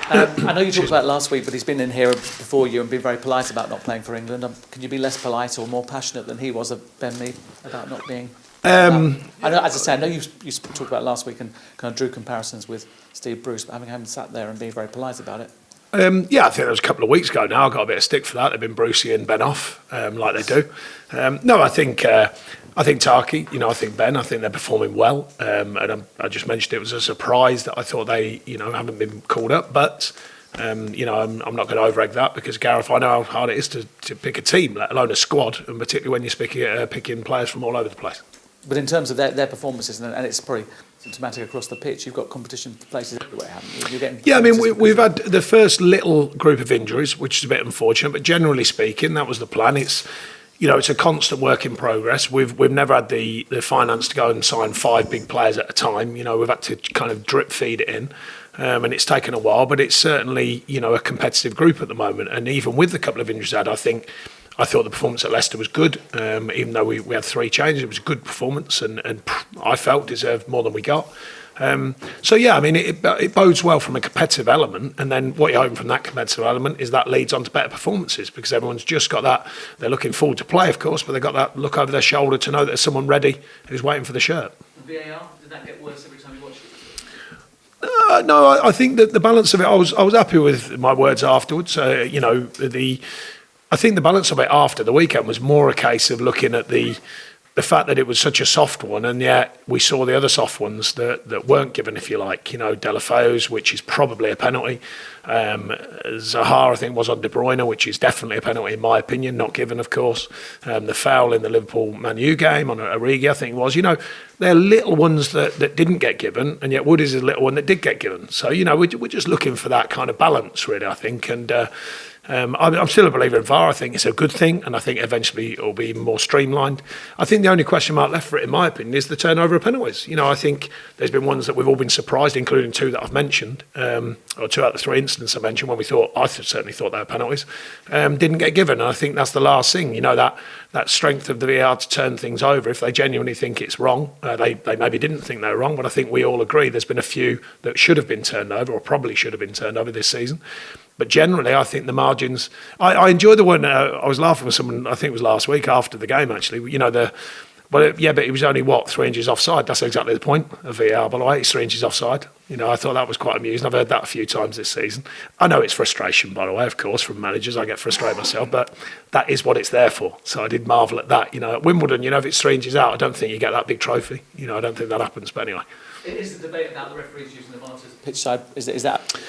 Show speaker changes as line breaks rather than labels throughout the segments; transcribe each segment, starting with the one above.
I know you talked about it last week, but he's been in here before you and been very polite about not playing for England. Can you be less polite or more passionate than he was, Ben Mee, about not being... I know, as I say, I know you talked about it last week and kind of drew comparisons with Steve Bruce, but having him sat there and being very polite about it.
Yeah, I think it was a couple of weeks ago now. I got a bit of stick for that. They've been Brucey and Ben off, like they do. No, I think Tarky, I think Ben, I think they're performing well. And I just mentioned it was a surprise that I thought they, haven't been called up. But, I'm not going to over-egg that because, Gareth, I know how hard it is to pick a team, let alone a squad, and particularly when you're picking players from all over the place.
But in terms of their performances, and it's probably symptomatic across the pitch, you've got competition for places everywhere, haven't you? You're getting
we've had the first little group of injuries, which is a bit unfortunate, but generally speaking, that was the plan. It's a constant work in progress. We've never had the finance to go and sign 5 big players at a time. We've had to kind of drip feed it in. And it's taken a while, but it's certainly, a competitive group at the moment. And even with the couple of injuries I thought the performance at Leicester was good, even though we had 3 changes. It was a good performance and I felt deserved more than we got. It bodes well from a competitive element. And then what you're hoping from that competitive element is that leads on to better performances because everyone's just got that. They're looking forward to play, of course, but they've got that look over their shoulder to know that there's someone ready who's waiting for the shirt.
VAR, did that get worse every time you watched it?
No, I think that the balance of it, I was happy with my words afterwards. I think the balance of it after the weekend was more a case of looking at the fact that it was such a soft one, and yet we saw the other soft ones that weren't given, if you like. Delafeo's, which is probably a penalty. Zaha, I think, was on De Bruyne, which is definitely a penalty in my opinion, not given, of course. The foul in the Liverpool-Man U game on Origi, I think it was. They're little ones that didn't get given, and yet Wood is a little one that did get given. So, we're just looking for that kind of balance, really, I think. And I'm still a believer in VAR. I think it's a good thing, and I think eventually it will be more streamlined. I think the only question mark left for it, in my opinion, is the turnover of penalties. I think there's been ones that we've all been surprised, including 2 that I've mentioned, or 2 out of the 3 incidents I mentioned when I certainly thought they were penalties, didn't get given. And I think that's the last thing, that strength of the VAR to turn things over. If they genuinely think it's wrong, they maybe didn't think they were wrong, but I think we all agree there's been a few that should have been turned over, or probably should have been turned over this season. But generally, I think the margins... I enjoyed the one... I was laughing with someone, I think it was last week after the game, actually. But he was only, 3 inches offside. That's exactly the point of VAR, by the way. It's 3 inches offside. I thought that was quite amusing. I've heard that a few times this season. I know it's frustration, by the way, of course, from managers. I get frustrated myself, but that is what it's there for. So I did marvel at that. At Wimbledon, if it's 3 inches out, I don't think you get that big trophy. I don't think that happens, but anyway.
Is the debate about the referees using the monitors pitch side, is that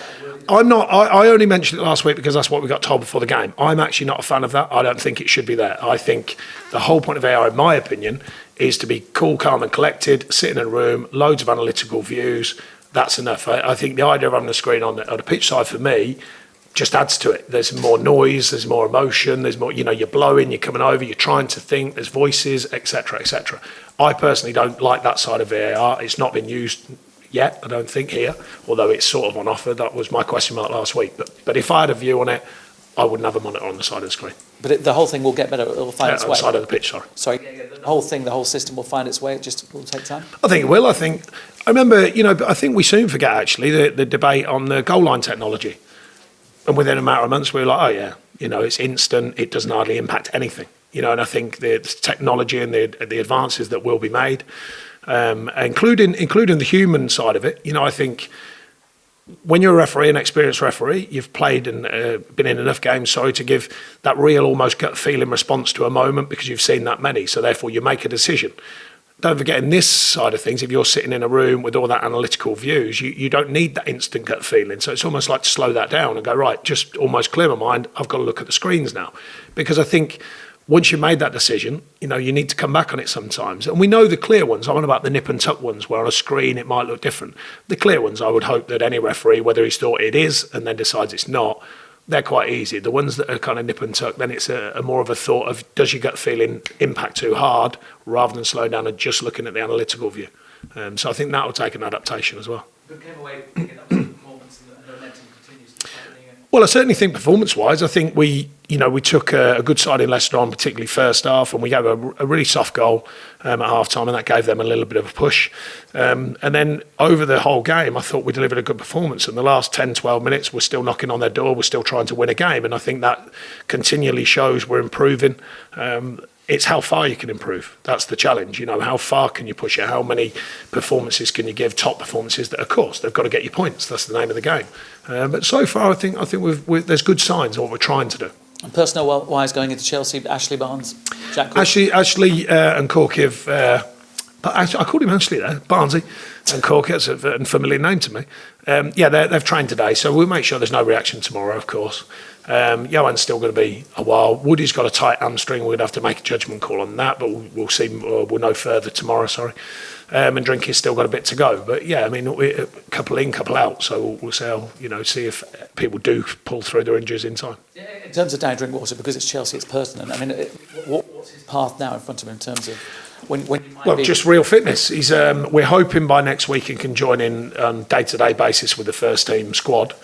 I'm not. I only mentioned it last week because that's what we got told before the game. I'm actually not a fan of that. I don't think it should be there. I think the whole point of VAR, in my opinion, is to be cool, calm and collected, sit in a room, loads of analytical views. That's enough. I think the idea of having a screen on the pitch side for me just adds to it. There's more noise, there's more emotion, there's more, you're blowing, you're coming over, you're trying to think, there's voices, etc., etc. I personally don't like that side of VAR. It's not been used yet, I don't think, here, although it's sort of on offer. That was my question mark last week. But if I had a view on it, I wouldn't have a monitor on the side of the screen.
But the whole thing will get better, it will find its way.
On the side of the pitch, sorry.
The whole system will find its way, it just will take time?
I think it will. I remember, I think we soon forget, actually, the debate on the goal line technology. And within a matter of months, we were like, oh yeah, it's instant, it doesn't hardly impact anything. And I think the technology and the advances that will be made, including the human side of it, I think when you're a referee, an experienced referee, you've played and been in enough games, to give that real almost gut feeling response to a moment because you've seen that many. So therefore you make a decision. Don't forget, in this side of things, if you're sitting in a room with all that analytical views, you don't need that instant gut feeling. So it's almost like to slow that down and go, right, just almost clear my mind, I've got to look at the screens now. Because I think once you've made that decision, you need to come back on it sometimes. And we know the clear ones. I'm on about the nip and tuck ones, where on a screen it might look different. The clear ones, I would hope that any referee, whether he's thought it is and then decides it's not, they're quite easy. The ones that are kind of nip and tuck, then it's a more of a thought of, does your gut feeling impact too hard, rather than slow down and just looking at the analytical view. So I think that will take an adaptation as well.
But came away thinking that was a performance and the momentum continues to
Well, I certainly think performance-wise, I think we took a good side in Leicester on, particularly first half, and we gave a really soft goal at half-time, and that gave them a little bit of a push. And then over the whole game, I thought we delivered a good performance. And the last 10, 12 minutes, we're still knocking on their door, we're still trying to win a game, and I think that continually shows we're improving. It's how far you can improve. That's the challenge. How far can you push it? How many performances can you give? Top performances that, of course, they've got to get you points. That's the name of the game. But so far, I think there's good signs of what we're trying to do.
And personnel-wise, going into Chelsea, Ashley Barnes, Jack Cork.
Ashley and Cork have. I called him Ashley there, Barnsley and Cork. That's a familiar name to me. They've trained today, so we'll make sure there's no reaction tomorrow, of course. Johan's still going to be a while. Woody's got a tight hamstring. We're going to have to make a judgment call on that, but we'll see. We'll know further tomorrow, sorry. And Drinky's still got a bit to go. But a couple in, couple out. So we'll see if people do pull through their injuries in time.
In terms of Danny Drinkwater, because it's Chelsea, it's personal. I mean, what's his path now in front of him in terms of when you might be...
just real fitness. He's we're hoping by next week he can join in on day-to-day basis with the first team squad.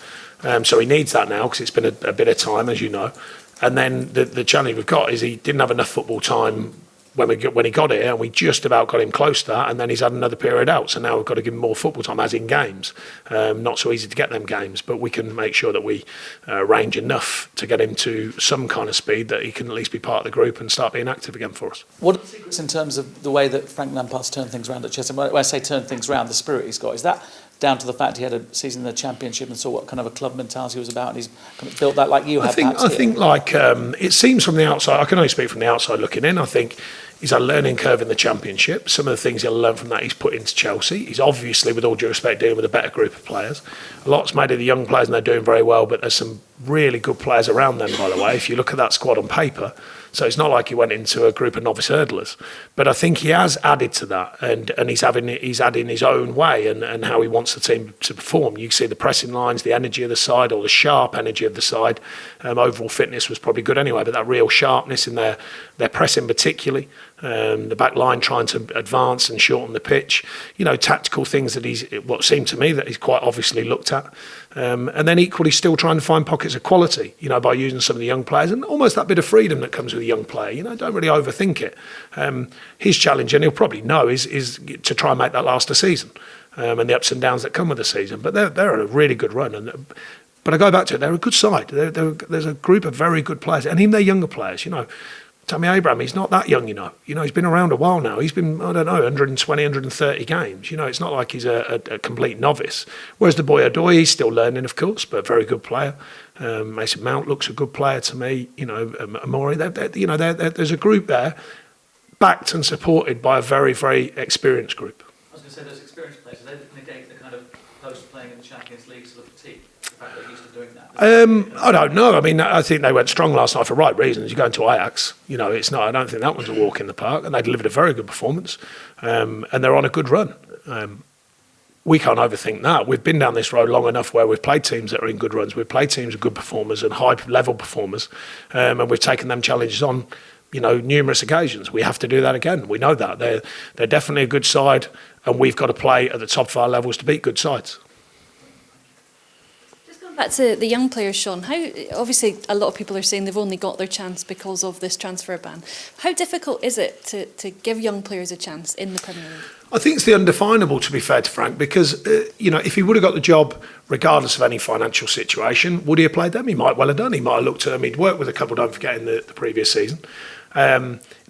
So he needs that now because it's been a bit of time, as you know. And then the challenge we've got is he didn't have enough football time when he got here, and we just about got him close to that, and then he's had another period out. So now we've got to give him more football time, as in games. Not so easy to get them games, but we can make sure that we range enough to get him to some kind of speed that he can at least be part of the group and start being active again for us.
What are the secrets in terms of the way that Frank Lampard's turned things around at Chelsea? When I say turn things around, the spirit he's got, is that down to the fact he had a season in the Championship and saw what kind of a club mentality was about, and he's kind of built that like you have?
I think it seems from the outside, I can only speak from the outside looking in, I think he's had a learning curve in the Championship. Some of the things he'll learn from that he's put into Chelsea. He's obviously, with all due respect, dealing with a better group of players. A lot's made of the young players and they're doing very well, but there's some really good players around them, by the way, if you look at that squad on paper. So it's not like he went into a group of novice hurdlers. But I think he has added to that, and he's adding his own way and how he wants the team to perform. You see the pressing lines, the energy of the side, or the sharp energy of the side. Overall fitness was probably good anyway, but that real sharpness in their pressing particularly, the back line trying to advance and shorten the pitch, tactical things that what seemed to me that he's quite obviously looked at. And then equally still trying to find pockets of quality, by using some of the young players and almost that bit of freedom that comes with a young player. Don't really overthink it. His challenge, and he'll probably know, is to try and make that last a season, and the ups and downs that come with the season. But they're on a really good run. But I go back to it, they're a good side. There's a group of very good players, and even their younger players, Tammy Abraham, he's not that young, he's been around a while now. He's been, 120, 130 games. It's not like he's a complete novice. Whereas the boy Odoi, he's still learning, of course, but a very good player. Mason Mount looks a good player to me. Amori, there's a group there, backed and supported by a very, very experienced group.
I was going to say those experienced players, they negate the kind of post-playing in the Champions League sort of fatigue. The fact they're used to doing that.
I don't know. I mean, I think they went strong last night for right reasons. You go into Ajax, it's not. I don't think that one's a walk in the park, and they delivered a very good performance, and they're on a good run. We can't overthink that. We've been down this road long enough where we've played teams that are in good runs. We've played teams of good performers and high-level performers, and we've taken them challenges on, numerous occasions. We have to do that again. We know that they're definitely a good side, and we've got to play at the top of our levels to beat good sides.
Back to the young players, Sean, how obviously a lot of people are saying they've only got their chance because of this transfer ban. How difficult is it to give young players a chance in the Premier League? I
think it's the undefinable, to be fair to Frank, because, if he would have got the job regardless of any financial situation, would he have played them? He might well have done. He might have looked at them. He'd worked with a couple, don't forget, in the previous season.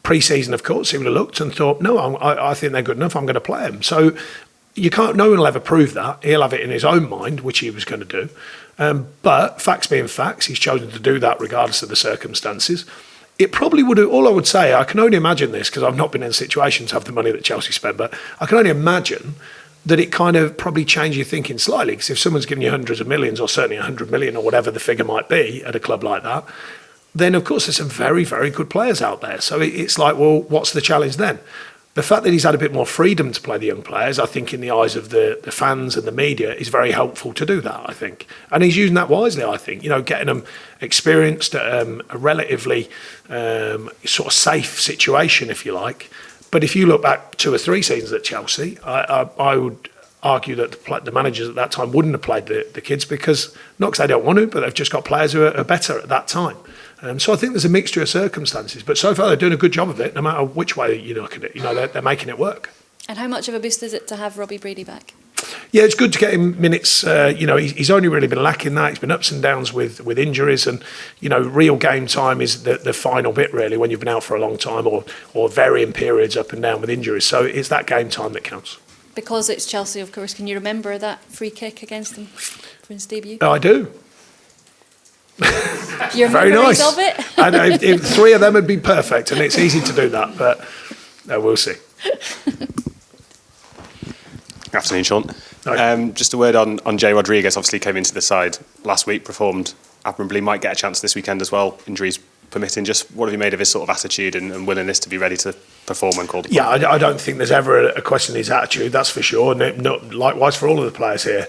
Pre-season, of course, he would have looked and thought, no, I think they're good enough, I'm going to play them. So no one will ever prove that. He'll have it in his own mind, which he was going to do. But facts being facts, he's chosen to do that regardless of the circumstances. It probably would have, all I would say, I can only imagine this because I've not been in a situation to have the money that Chelsea spent, but I can only imagine that it kind of probably changed your thinking slightly, because if someone's giving you hundreds of millions, or certainly 100 million or whatever the figure might be at a club like that, then of course there's some very, very good players out there. So it's like, well, what's the challenge then? The fact that he's had a bit more freedom to play the young players, I think in the eyes of the fans and the media, is very helpful to do that, I think. And he's using that wisely, I think. Getting them experienced at a relatively sort of safe situation, if you like. But if you look back 2 or 3 seasons at Chelsea, I argue that the managers at that time wouldn't have played the kids because, not because they don't want to, but they've just got players who are better at that time. So I think there's a mixture of circumstances, but so far they're doing a good job of it, no matter which way you look at it. They're making it work.
And how much of a boost is it to have Robbie Brady back?
Yeah, it's good to get him minutes. He's only really been lacking that. He's been ups and downs with injuries, and real game time is the final bit really when you've been out for a long time or varying periods up and down with injuries. So it's that game time that counts. Because
it's Chelsea, of course. Can you remember that free kick against him for his debut?
I do.
Your
Very
memories
nice.
of it?
And if 3 of them would be perfect, and it's easy to do that, but we'll see.
Afternoon, Sean. Just a word on Jay Rodriguez. Obviously came into the side last week, performed admirably, might get a chance this weekend as well, injuries permitting. Just what have you made of his sort of attitude and willingness to be ready to perform when called upon?
Yeah, I don't think there's ever a question of his attitude, that's for sure. And likewise for all of the players here.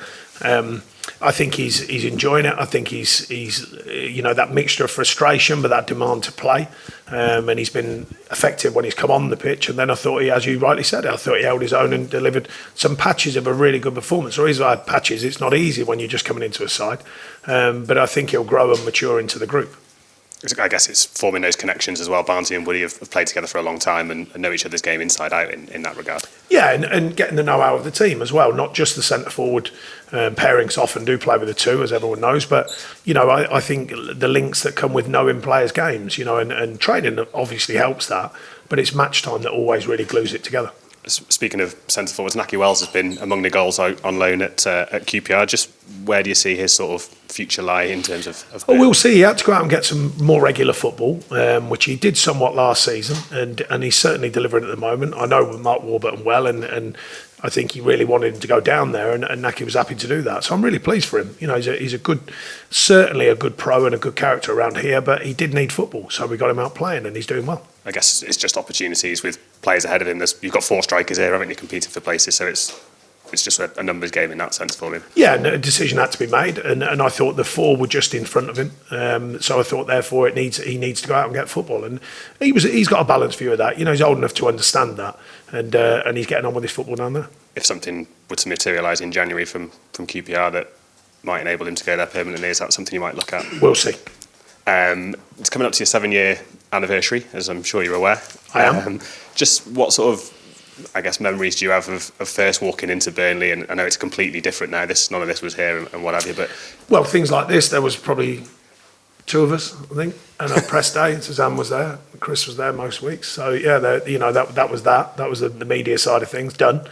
I think he's enjoying it. I think he's that mixture of frustration but that demand to play, and he's been effective when he's come on the pitch. And then I thought as you rightly said, I thought he held his own and delivered some patches of a really good performance. Or I had patches. It's not easy when you're just coming into a side, but I think he'll grow and mature into the group.
I guess it's forming those connections as well. Barnsley and Woody have played together for a long time and know each other's game inside out in that regard.
Yeah, and getting the know-how of the team as well, not just the centre-forward pairings often do play with the two, as everyone knows, but, I think the links that come with knowing players' games, and training obviously helps that, but it's match time that always really glues it together.
Speaking of centre forwards, Naki Wells has been among the goals on loan at QPR. Just where do you see his sort of future lie in terms of
Well, we'll see. He had to go out and get some more regular football, which he did somewhat last season, and he's certainly delivering at the moment. I know Mark Warburton well, and I think he really wanted him to go down there, and Naki was happy to do that. So I'm really pleased for him. He's certainly a good pro and a good character around here, but he did need football, so we got him out playing, and he's doing well.
I guess it's just opportunities with players ahead of him. You've got 4 strikers here, haven't you, competing for places, so it's just a numbers game in that sense for him.
Yeah, and a decision had to be made, and I thought the 4 were just in front of him. So I thought, therefore, he needs to go out and get football, and he's got a balanced view of that. He's old enough to understand that, and he's getting on with his football down there.
If something were to materialise in January from QPR that might enable him to go there permanently, is that something you might look at?
We'll see.
It's coming up to your 7-year anniversary, as I'm sure you're aware.
I am.
Just what sort of, memories do you have of first walking into Burnley? And I know it's completely different now. None of this was here and what have you. But
well, things like this, there was probably 2 of us, I think, and a press day. Suzanne was there, Chris was there most weeks. So yeah, that was that. That was the media side of things done.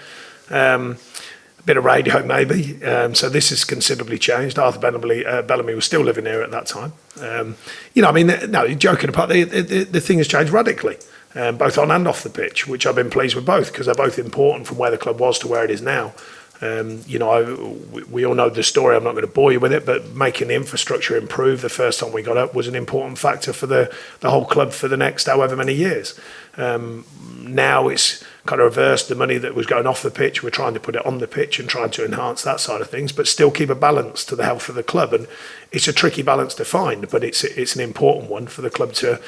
A bit of radio maybe. So this has considerably changed. Arthur Bellamy was still living here at that time. No, joking apart, the thing has changed radically, both on and off the pitch, which I've been pleased with both because they're both important from where the club was to where it is now. We all know the story. I'm not going to bore you with it, but making the infrastructure improve the first time we got up was an important factor for the whole club for the next however many years. Now it's kind of reversed. The money that was going off the pitch, we're trying to put it on the pitch and trying to enhance that side of things, but still keep a balance to the health of the club. And it's a tricky balance to find, but it's an important one for the club to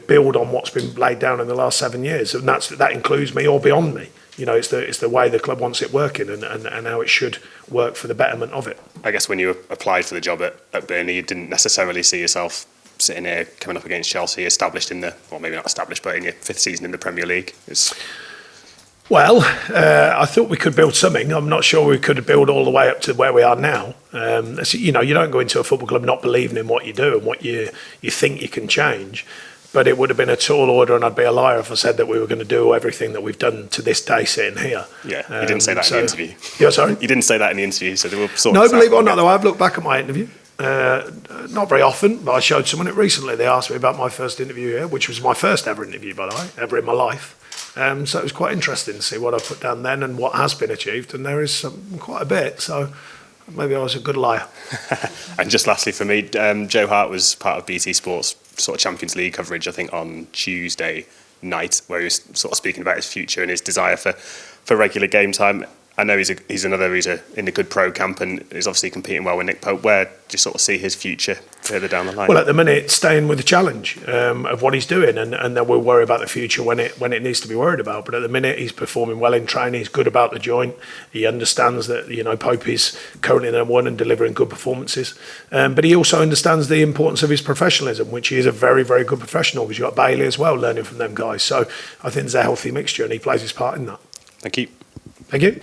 build on what's been laid down in the last 7 years, and that includes me or beyond me. It's the way the club wants it working and how it should work for the betterment of it.
I guess when you applied for the job at Burnley, you didn't necessarily see yourself sitting here coming up against Chelsea, established maybe not established, but in your 5th season in the Premier League.
Well, I thought we could build something. I'm not sure we could build all the way up to where we are now. You don't go into a football club not believing in what you do and what you think you can change. But it would have been a tall order, and I'd be a liar if I said that we were going to do everything that we've done to this day sitting here.
Yeah, you didn't say that in the interview.
Yeah, sorry?
You didn't say that in the interview, so they will sort
No, believe it or not, though, I've looked back at my interview. Not very often, but I showed someone it recently. They asked me about my first interview here, which was my first ever interview, by the way, ever in my life. So it was quite interesting to see what I put down then and what has been achieved, and there is quite a bit, so maybe I was a good liar.
And just lastly for me, Joe Hart was part of BT Sports sort of Champions League coverage, I think, on Tuesday night, where he was sort of speaking about his future and his desire for regular game time. I know he's in a good pro camp and is obviously competing well with Nick Pope. Where do you sort of see his future further down the line?
Well, at the minute, staying with the challenge of what he's doing, and then we'll worry about the future when it needs to be worried about. But at the minute, he's performing well in training. He's good about the joint. He understands that Pope is currently number one and delivering good performances. But he also understands the importance of his professionalism, which he is a very, very good professional. Because you've got Bailey as well, learning from them guys. So I think there's a healthy mixture, and he plays his part in that.
Thank you.
Thank you.